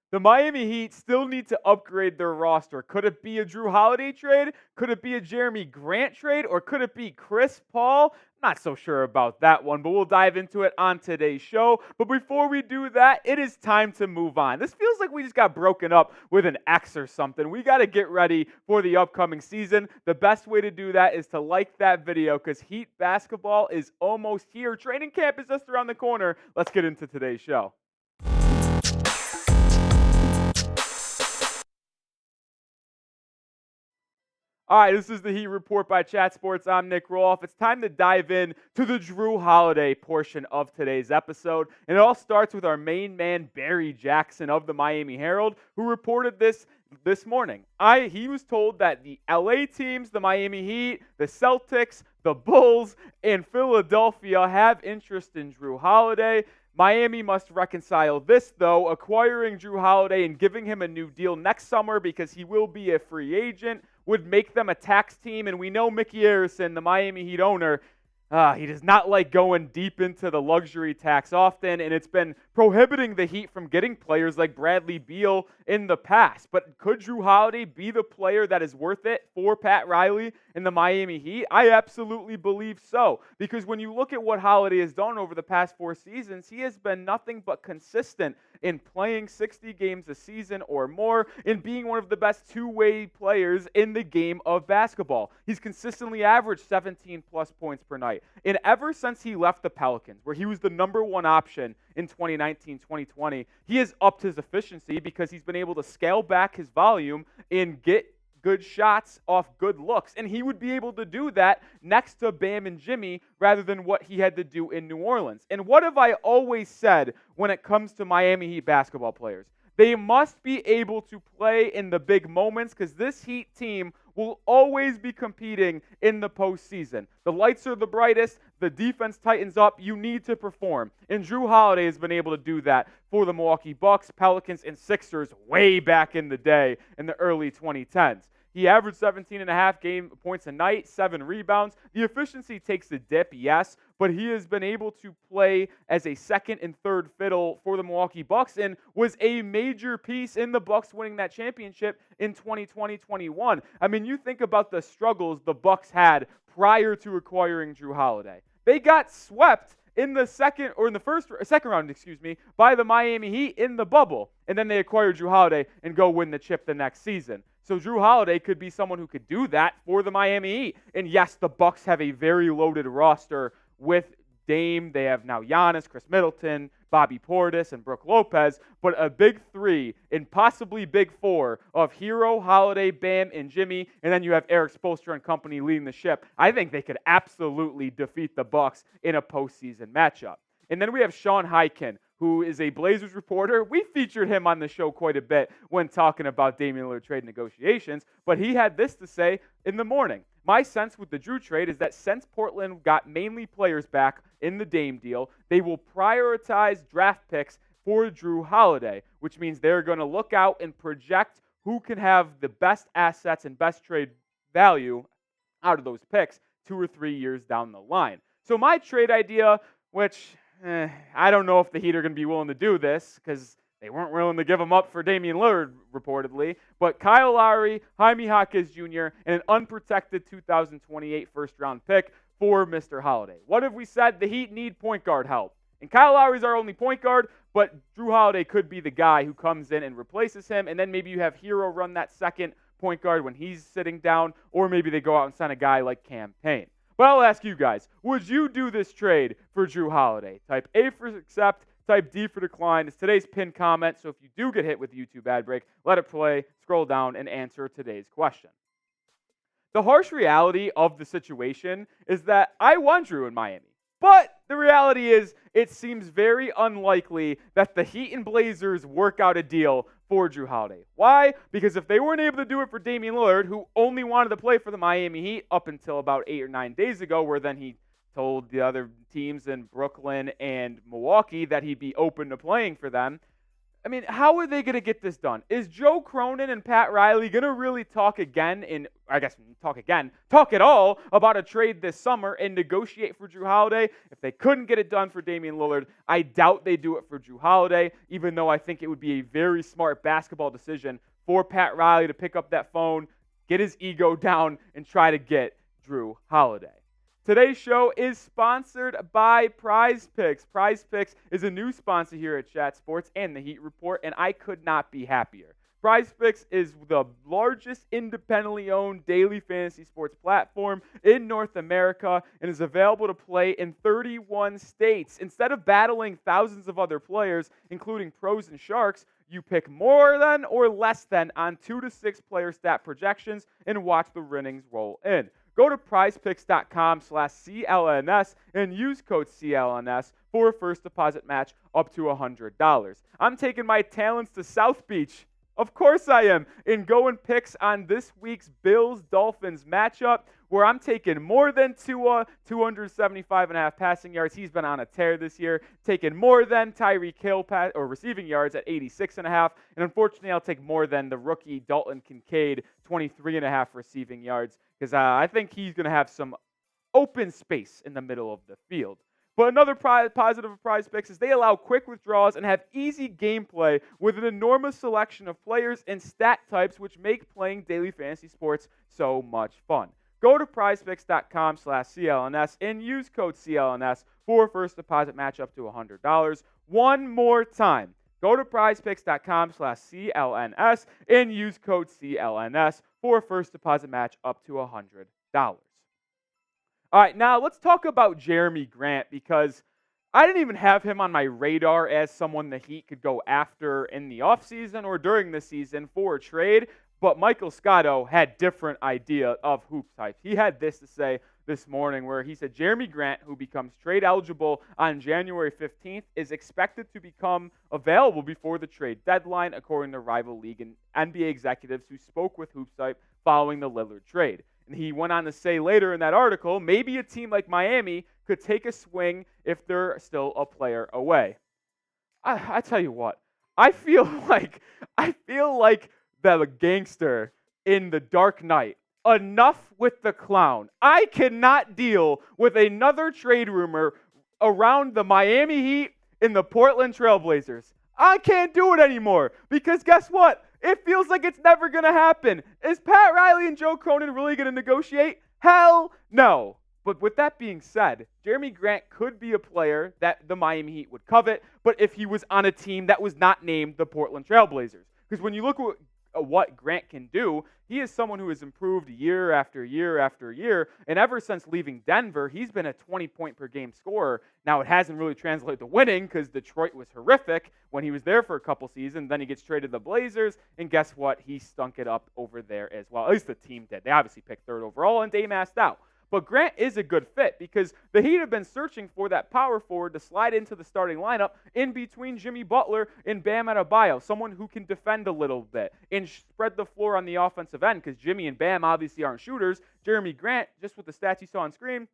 The Miami Heat still need to upgrade their roster. Could it be a Jrue Holiday trade? Could it be a Jerami Grant trade? Or could it be Chris Paul? Not so sure about that one, but we'll dive into it on today's show. But before we do that, it is time to move on. This feels like we just got broken up with an X or something. We got to get ready for the upcoming season. The best way to do that is to like that video because Heat basketball is almost here. Training camp is just around the corner. Let's get into today's show. All right, this is the Heat Report by Chat Sports. I'm Nic Rohloff. It's time to dive in to the Jrue Holiday portion of today's episode. And it all starts with our main man, Barry Jackson of the Miami Herald, who reported this morning. He was told that the LA teams, the Miami Heat, the Celtics, the Bulls, and Philadelphia have interest in Jrue Holiday. Miami must reconcile this, though, acquiring Jrue Holiday and giving him a new deal next summer because he will be a free agent would make them a tax team, and we know Mickey Arison, the Miami Heat owner, he does not like going deep into the luxury tax often, and it's been prohibiting the Heat from getting players like Bradley Beal in the past. But could Jrue Holiday be the player that is worth it for Pat Riley and the Miami Heat? I absolutely believe so, because when you look at what Holiday has done over the past 4 seasons, he has been nothing but consistent in playing 60 games a season or more and being one of the best two-way players in the game of basketball. He's consistently averaged 17-plus points per night. And ever since he left the Pelicans, where he was the number one option in 2019-2020, he has upped his efficiency because he's been able to scale back his volume and get good shots off good looks. And he would be able to do that next to Bam and Jimmy rather than what he had to do in New Orleans. And what have I always said when it comes to Miami Heat basketball players? They must be able to play in the big moments because this Heat team will always be competing in the postseason. The lights are the brightest. The defense tightens up. You need to perform. And Jrue Holiday has been able to do that for the Milwaukee Bucks, Pelicans, and Sixers way back in the day in the early 2010s. He averaged 17.5 points a night, 7 rebounds. The efficiency takes a dip, yes, but he has been able to play as a second and third fiddle for the Milwaukee Bucks and was a major piece in the Bucks winning that championship in 2020-21. I mean, you think about the struggles the Bucks had prior to acquiring Jrue Holiday. They got swept in the second round, by the Miami Heat in the bubble. And then they acquired Jrue Holiday and go win the chip the next season. So Jrue Holiday could be someone who could do that for the Miami Heat. And yes, the Bucks have a very loaded roster with Dame. They have now Giannis, Chris Middleton, Bobby Portis, and Brook Lopez. But a big three and possibly big four of Hero, Holiday, Bam, and Jimmy. And then you have Eric Spoelstra and company leading the ship. I think they could absolutely defeat the Bucks in a postseason matchup. And then we have Sean Highkin, who is a Blazers reporter. We featured him on the show quite a bit when talking about Damian Lillard trade negotiations, but he had this to say in the morning. My sense with the Jrue trade is that since Portland got mainly players back in the Dame deal, they will prioritize draft picks for Jrue Holiday, which means they're going to look out and project who can have the best assets and best trade value out of those picks 2 or 3 years down the line. So my trade idea, which I don't know if the Heat are going to be willing to do this because they weren't willing to give him up for Damian Lillard, reportedly. But Kyle Lowry, Jaime Jaquez Jr., and an unprotected 2028 first-round pick for Mr. Holiday. What have we said? The Heat need point guard help. And Kyle Lowry's our only point guard, but Jrue Holiday could be the guy who comes in and replaces him. And then maybe you have Hero run that second point guard when he's sitting down, or maybe they go out and sign a guy like Cam Payne. But I'll ask you guys, would you do this trade for Jrue Holiday? Type A for accept, type D for decline. It's today's pinned comment, so if you do get hit with the YouTube ad break, let it play, scroll down, and answer today's question. The harsh reality of the situation is that I want Jrue in Miami. But the reality is it seems very unlikely that the Heat and Blazers work out a deal for Jrue Holiday. Why? Because if they weren't able to do it for Damian Lillard, who only wanted to play for the Miami Heat up until about 8 or 9 days ago, where then he told the other teams in Brooklyn and Milwaukee that he'd be open to playing for them, I mean, how are they going to get this done? Is Joe Cronin and Pat Riley going to really talk at all about a trade this summer and negotiate for Jrue Holiday? If they couldn't get it done for Damian Lillard, I doubt they do it for Jrue Holiday, even though I think it would be a very smart basketball decision for Pat Riley to pick up that phone, get his ego down, and try to get Jrue Holiday. Today's show is sponsored by Prize Picks. Prize Picks is a new sponsor here at Chat Sports and the Heat Report, and I could not be happier. Prize Picks is the largest independently owned daily fantasy sports platform in North America and is available to play in 31 states. Instead of battling thousands of other players, including pros and sharks, you pick more than or less than on 2 to 6 player stat projections and watch the winnings roll in. Go to prizepicks.com/CLNS and use code CLNS for a first deposit match up to $100. I'm taking my talents to South Beach. Of course I am. In going picks on this week's Bills-Dolphins matchup, where I'm taking more than Tua, 275.5 passing yards. He's been on a tear this year. Taking more than Tyreek Hill receiving yards at 86.5. And unfortunately, I'll take more than the rookie Dalton Kincaid, 23.5 receiving yards, because I think he's going to have some open space in the middle of the field. But another positive of Prize Picks is they allow quick withdrawals and have easy gameplay with an enormous selection of players and stat types, which make playing daily fantasy sports so much fun. Go to prizepicks.com/CLNS and use code CLNS for a first deposit match up to $100. One more time. Go to prizepicks.com/CLNS and use code CLNS for a first deposit match up to $100. All right, now let's talk about Jerami Grant, because I didn't even have him on my radar as someone the Heat could go after in the offseason or during the season for a trade, but Michael Scotto had different idea of HoopsHype. He had this to say this morning, where he said Jerami Grant, who becomes trade eligible on January 15th, is expected to become available before the trade deadline, according to rival league and NBA executives who spoke with HoopsHype following the Lillard trade. And he went on to say later in that article, maybe a team like Miami could take a swing if they're still a player away. I tell you what, I feel like the gangster in The Dark Knight. Enough with the clown. I cannot deal with another trade rumor around the Miami Heat and the Portland Trailblazers. I can't do it anymore, because guess what? It feels like it's never going to happen. Is Pat Riley and Joe Cronin really going to negotiate? Hell no. But with that being said, Jerami Grant could be a player that the Miami Heat would covet, but if he was on a team that was not named the Portland Trailblazers. Because when you look at what Grant can do, he is someone who has improved year after year after year, and ever since leaving Denver, he's been a 20-point-per-game scorer. Now, it hasn't really translated to winning because Detroit was horrific when he was there for a couple seasons. Then he gets traded to the Blazers, and guess what? He stunk it up over there as well. At least the team did. They obviously picked third overall, and Dame asked out. But Grant is a good fit because the Heat have been searching for that power forward to slide into the starting lineup in between Jimmy Butler and Bam Adebayo, someone who can defend a little bit and spread the floor on the offensive end, because Jimmy and Bam obviously aren't shooters. Jerami Grant, just with the stats you saw on screen,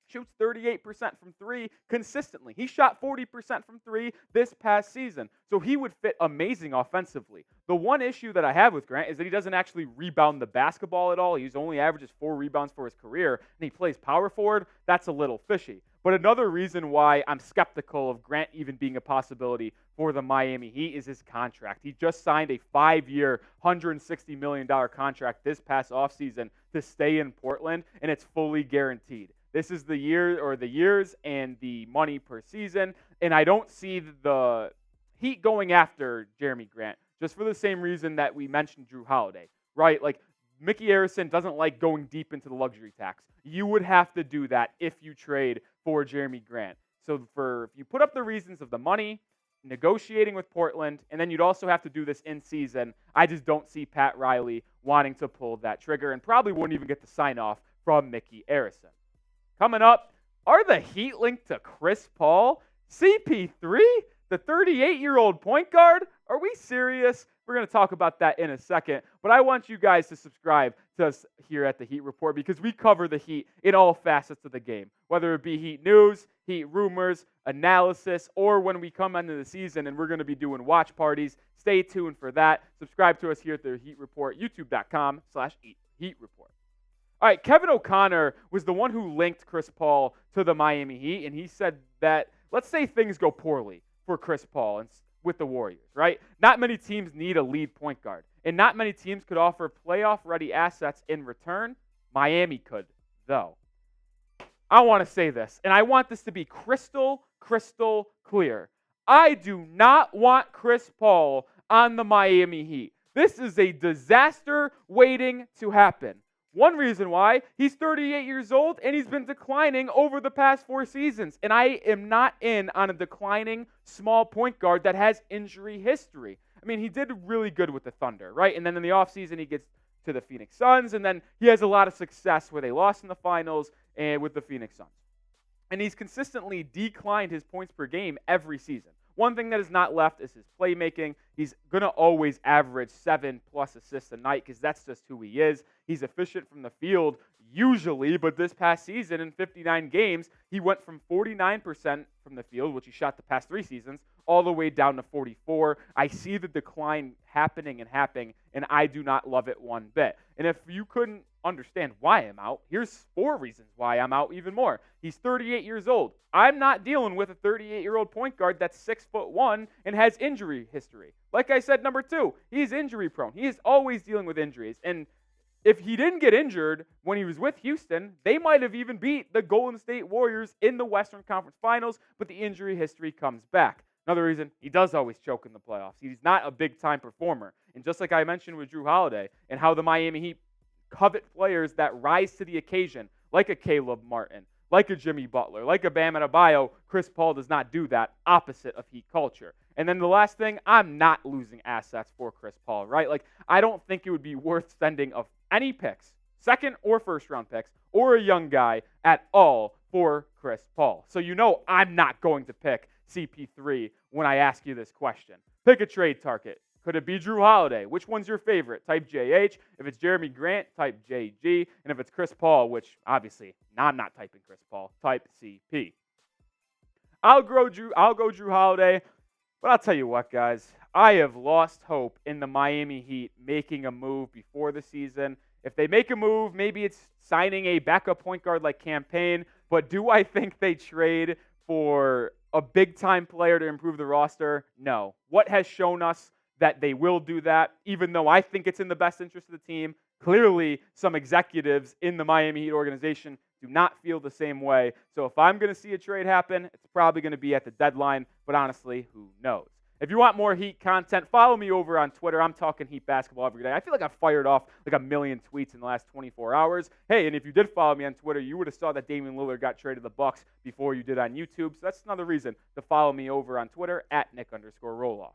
shoots 38% from three consistently. He shot 40% from three this past season. So he would fit amazing offensively. The one issue that I have with Grant is that he doesn't actually rebound the basketball at all. He only averages 4 rebounds for his career, and he plays power forward. That's a little fishy. But another reason why I'm skeptical of Grant even being a possibility for the Miami Heat is his contract. He just signed a 5-year, $160 million contract this past offseason to stay in Portland, and it's fully guaranteed. This is the years and the money per season, and I don't see the Heat going after Jerami Grant, just for the same reason that we mentioned Jrue Holiday, right? Like, Mickey Arison doesn't like going deep into the luxury tax. You would have to do that if you trade for Jerami Grant. So if you put up the reasons of the money, negotiating with Portland, and then you'd also have to do this in season, I just don't see Pat Riley wanting to pull that trigger, and probably wouldn't even get the sign-off from Mickey Arison. Coming up, are the Heat linked to Chris Paul? CP3, the 38-year-old point guard? Are we serious? We're going to talk about that in a second, but I want you guys to subscribe to us here at the Heat Report because we cover the Heat in all facets of the game, whether it be Heat news, Heat rumors, analysis, or when we come into the season and we're going to be doing watch parties. Stay tuned for that. Subscribe to us here at the Heat Report, youtube.com/Heat Report. All right, Kevin O'Connor was the one who linked Chris Paul to the Miami Heat, and he said that, let's say things go poorly for Chris Paul and with the Warriors, right? Not many teams need a lead point guard, and not many teams could offer playoff-ready assets in return. Miami could, though. I want to say this, and I want this to be crystal clear. I do not want Chris Paul on the Miami Heat. This is a disaster waiting to happen. One reason why, he's 38 years old and he's been declining over the past 4 seasons. And I am not in on a declining small point guard that has injury history. I mean, he did really good with the Thunder, right? And then in the offseason, he gets to the Phoenix Suns. And then he has a lot of success where they lost in the finals and with the Phoenix Suns. And he's consistently declined his points per game every season. One thing that is not left is his playmaking. He's going to always average 7+ assists a night because that's just who he is. He's efficient from the field usually, but this past season in 59 games, he went from 49% from the field, which he shot the past 3 seasons, all the way down to 44. I see the decline happening, and I do not love it one bit. And if you couldn't understand why I'm out, here's 4 reasons why I'm out even more. He's 38 years old. I'm not dealing with a 38-year-old point guard that's 6'1" and has injury history. Like I said, number 2, he's injury prone. He is always dealing with injuries. And if he didn't get injured when he was with Houston, they might have even beat the Golden State Warriors in the Western Conference Finals, but the injury history comes back. Another reason, he does always choke in the playoffs. He's not a big-time performer. And just like I mentioned with Jrue Holiday and how the Miami Heat covet players that rise to the occasion, like a Caleb Martin, like a Jimmy Butler, like a Bam Adebayo, Chris Paul does not do that, opposite of Heat culture. And then the last thing, I'm not losing assets for Chris Paul, right? Like, I don't think it would be worth spending of any picks, second or first round picks, or a young guy at all for Chris Paul. So you know I'm not going to pick CP3 when I ask you this question. Pick a trade target. Could it be Jrue Holiday? Which one's your favorite? Type JH. If it's Jerami Grant, type JG. And if it's Chris Paul, which obviously I'm not typing Chris Paul, type CP. I'll go Jrue Holiday, but I'll tell you what, guys. I have lost hope in the Miami Heat making a move before the season. If they make a move, maybe it's signing a backup point guard like Campaign. But do I think they trade for a big-time player to improve the roster? No. What has shown us that they will do that, even though I think it's in the best interest of the team? Clearly, some executives in the Miami Heat organization do not feel the same way. So if I'm going to see a trade happen, it's probably going to be at the deadline. But honestly, who knows? If you want more Heat content, follow me over on Twitter. I'm talking Heat basketball every day. I feel like I've fired off like a million tweets in the last 24 hours. Hey, and if you did follow me on Twitter, you would have saw that Damian Lillard got traded to the Bucks before you did on YouTube. So that's another reason to follow me over on Twitter at Nic_Rohloff.